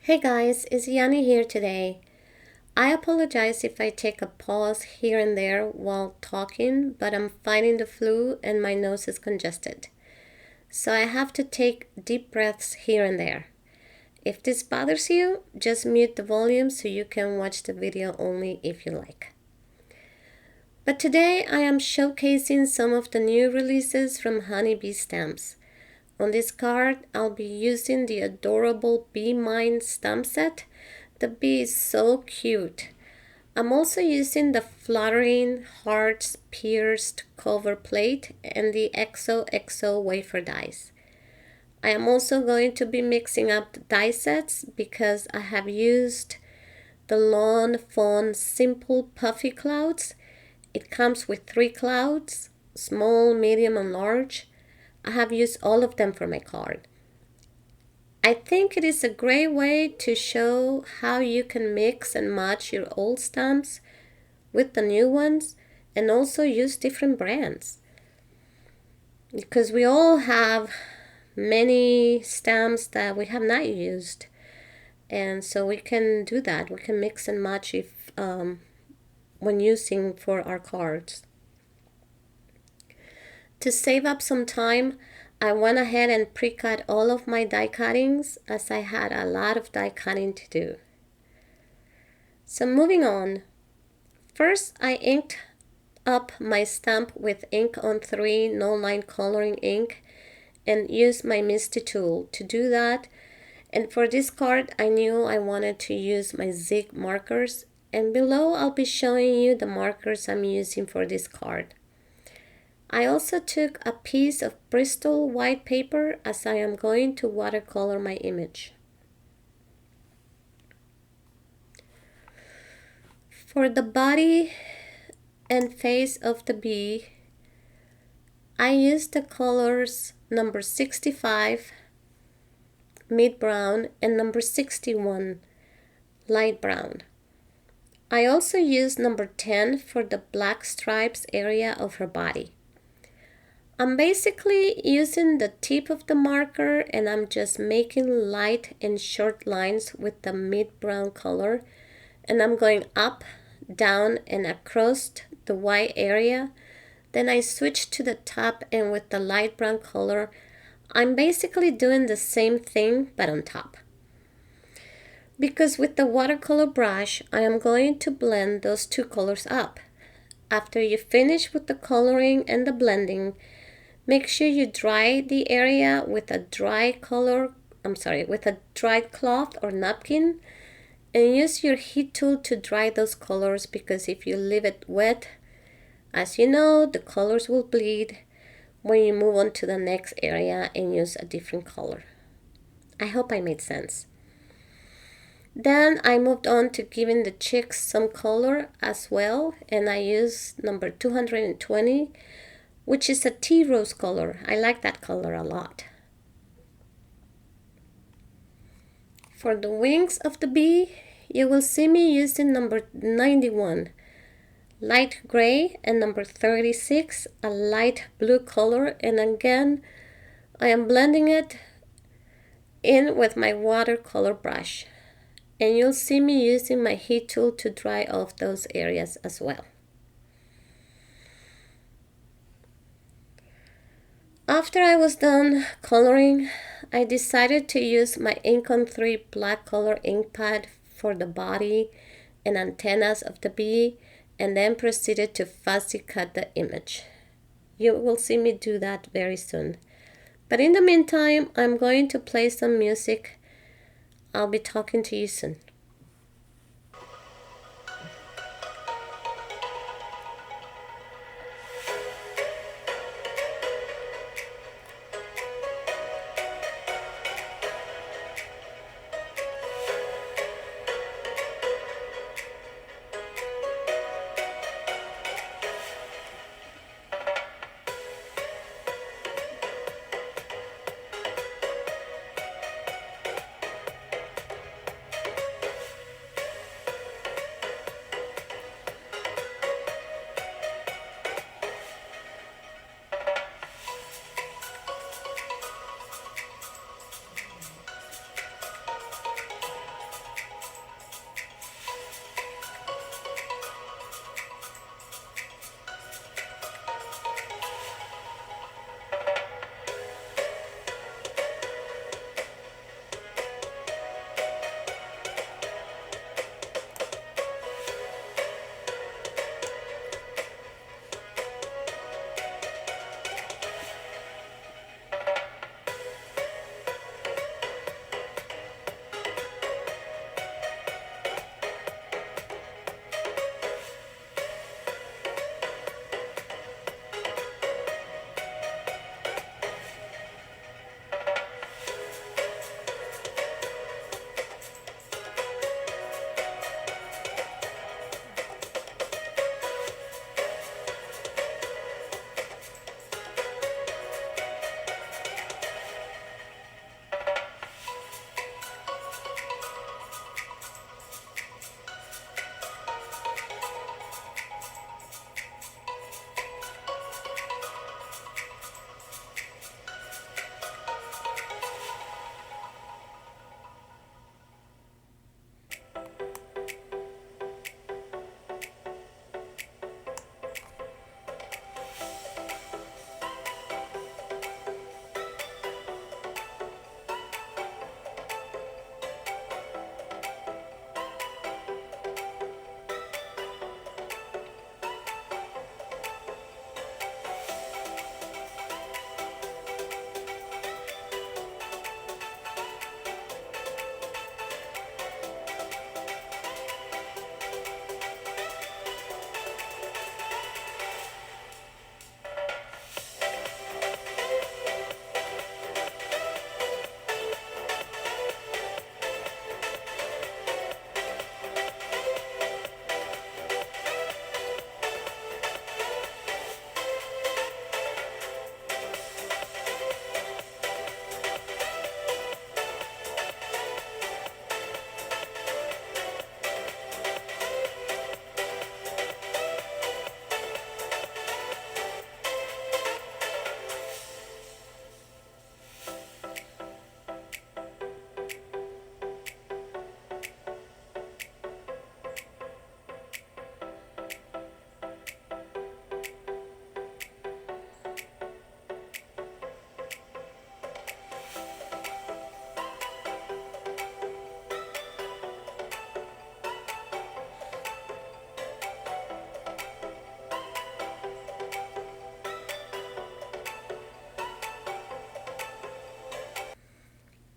Hey guys, it's Yanni here today. I apologize if I take a pause here and there while talking, but I'm fighting the flu and my nose is congested. So I have to take deep breaths here and there. If this bothers you, just mute the volume so you can watch the video only if you like. But today I am showcasing some of the new releases from Honeybee Stamps. On this card, I'll be using the adorable Bee Mine stamp set. The bee is so cute. I'm also using the fluttering hearts pierced cover plate and the XOXO wafer dies. I am also going to be mixing up the die sets because I have used the Lawn Fawn Simple Puffy Clouds. It comes with 3 clouds, small, medium, and large. I have used all of them for my card. I think it is a great way to show how you can mix and match your old stamps with the new ones and also use different brands. Because we all have many stamps that we have not used. And so we can do that. We can mix and match if when using for our cards. To save up some time, I went ahead and pre-cut all of my die cuttings as I had a lot of die cutting to do. So moving on. First, I inked up my stamp with ink on 3 no line coloring ink and used my Misty tool to do that. And for this card, I knew I wanted to use my Zig Markers, and below I'll be showing you the markers I'm using for this card. I also took a piece of Bristol white paper as I am going to watercolor my image. For the body and face of the bee, I used the colors number 65, mid brown, and number 61, light brown. I also used number 10 for the black stripes area of her body. I'm basically using the tip of the marker and I'm just making light and short lines with the mid-brown color, and I'm going up, down, and across the white area. Then I switch to the top, and with the light brown color, I'm basically doing the same thing but on top. Because with the watercolor brush, I am going to blend those two colors up. After you finish with the coloring and the blending, make sure you dry the area with a dry cloth or napkin, and use your heat tool to dry those colors, because if you leave it wet, as you know, the colors will bleed when you move on to the next area and use a different color. I hope I made sense. Then I moved on to giving the chicks some color as well, and I used number 220, which is a tea rose color. I like that color a lot. For the wings of the bee, you will see me using number 91, light gray, and number 36, a light blue color. And again, I am blending it in with my watercolor brush. And you'll see me using my heat tool to dry off those areas as well. After I was done coloring, I decided to use my Ink on 3 black color ink pad for the body and antennas of the bee, and then proceeded to fussy cut the image. You will see me do that very soon. But in the meantime, I'm going to play some music. I'll be talking to you soon.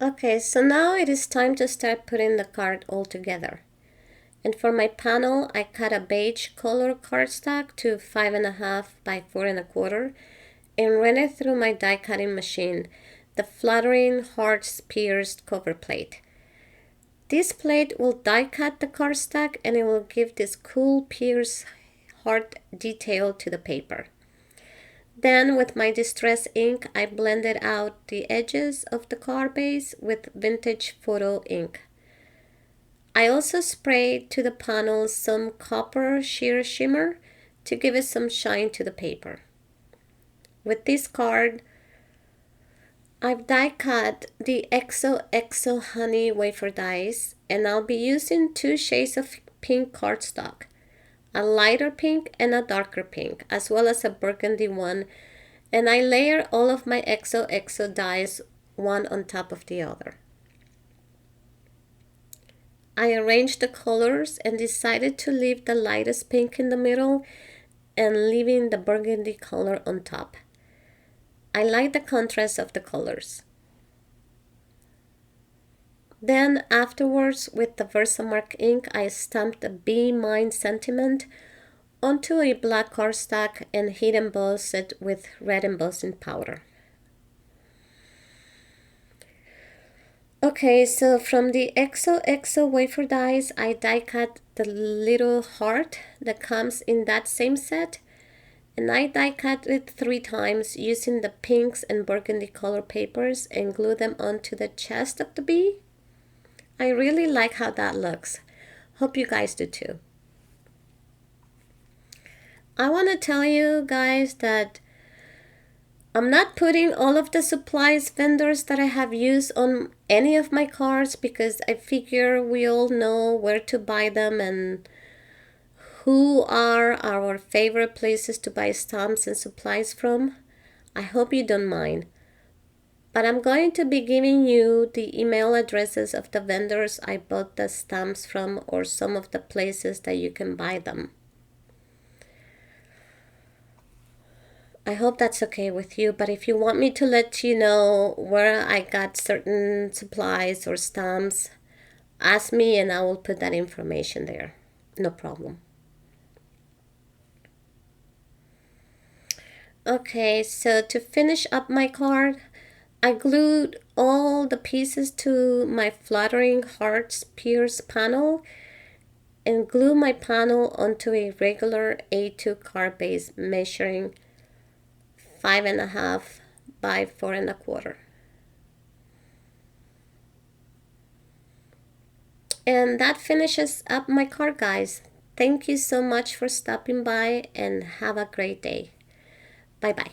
Okay, so now it is time to start putting the card all together. And for my panel, I cut a beige color cardstock to 5.5 by 4.25 and ran it through my die cutting machine, the fluttering hearts pierced cover plate. This plate will die cut the cardstock and it will give this cool pierced heart detail to the paper. Then with my distress ink, I blended out the edges of the card base with vintage photo ink. I also sprayed to the panel some copper sheer shimmer to give it some shine to the paper. With this card, I've die cut the XOXO Honey wafer dies, and I'll be using two shades of pink cardstock, a lighter pink and a darker pink, as well as a burgundy one, and I layer all of my XOXO dies one on top of the other. I arranged the colors and decided to leave the lightest pink in the middle and leaving the burgundy color on top. I like the contrast of the colors. Then afterwards, with the Versamark ink, I stamped the Be Mine sentiment onto a black cardstock and heat embossed it with red embossing powder. Okay, so from the XOXO wafer dies, I die cut the little heart that comes in that same set, and I die cut it 3 times using the pinks and burgundy color papers and glue them onto the chest of the bee. I really like how that looks. Hope you guys do too. I want to tell you guys that I'm not putting all of the supplies vendors that I have used on any of my cards because I figure we all know where to buy them and who are our favorite places to buy stamps and supplies from. I hope you don't mind. But I'm going to be giving you the email addresses of the vendors I bought the stamps from or some of the places that you can buy them. I hope that's okay with you, but if you want me to let you know where I got certain supplies or stamps, ask me and I will put that information there. No problem. Okay, so to finish up my card, I glued all the pieces to my fluttering hearts pierced panel and glue my panel onto a regular A2 card base measuring 5.5 by 4.25. And that finishes up my card, guys. Thank you so much for stopping by and have a great day. Bye bye.